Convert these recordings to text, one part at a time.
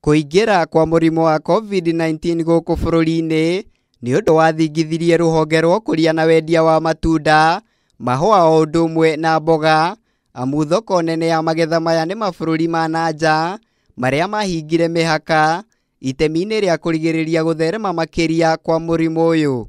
Kuingira kwa murimo wa Covid-19 guku bururi-ini ni undu wathingithirie ruhonge rwa ukuria na wendia wa matunda, mahua o undu umwe na mboga, amu thoko nene ya magetha maya ni mabururi ma nanja maria mahingire mihaka itemi-ini ria kurigiriria gutherema makiria kwa murimo uyu.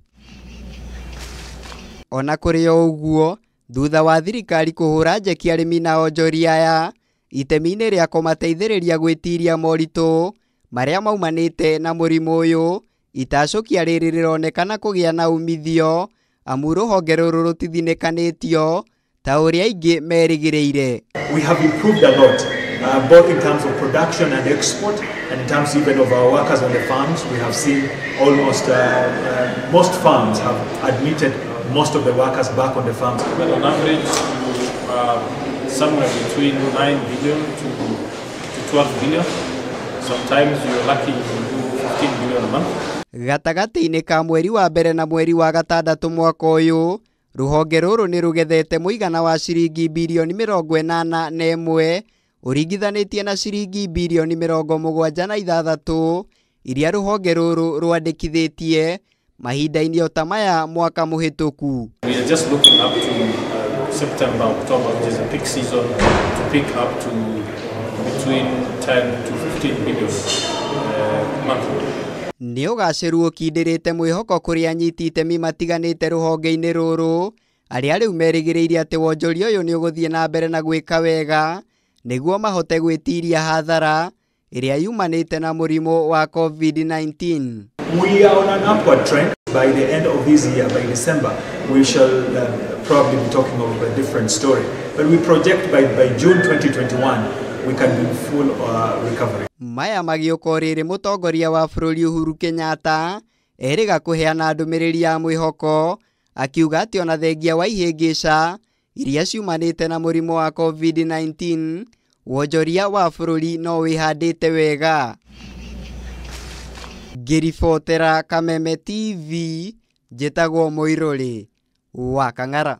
Ona kuri o uguo, thutha wa thirikari kuhura njeki arimi na Wonjoria aya itemi-ini ria kumateithiriria gwitiria moritu maria maumanite na murimo uyu, itacokia riri rironekana kugia na umithio amu ruhonge ruru rutithinikanitio ta uria ingi merigiriire. We have improved a lot, both in terms of production and export, and in terms even of our workers on the farms. We have seen almost most farms have admitted most of the workers back on the farms. But on average, somewhere between 9 billion to 12 billion. Sometimes you're lucky you can do 15 billion a month. Gatagati-ini ka mweri wa mbere na mweri wa gatandatu mwaka uyu, ruhonge ruru ni rugethete muigana wa ciringi bilioni 81 uringithanitie na ciringi bilioni 76 iria ruhonge ruru rwandikithitie mahinda-ini ota maya mwaka muhituku. We are just looking up to September, October, which is a peak season, to pick up to between 10 to 15 billion monthly. Ni ugaciru ukindirite mwihoko kuri anyiti itemi matiganite ruhonge-ini ruru aria riu merigiriire ati wonjoria uyu ni uguthie na mbere na gwika wega niguo mahote gwitiria hathara iria yumanite na murimo wa Covid-19. We are on an upward trend. By the end of this year, by December, we shall probably be talking of a different story. But we project by June 2021, we can be in full recovery. Maya magiuko riri mutongoria wa bururi Uhuru Kenyatta eriga kuheana ndumiriri ya mwihoko akiuga ati ona thengia wa ihingica iria ciumanite na murimo wa Covid-19 wonjoria wa bururi no wihandite wega. Ngiribotera Kameme TV, njitagwo Muiruri wa Kang'ara.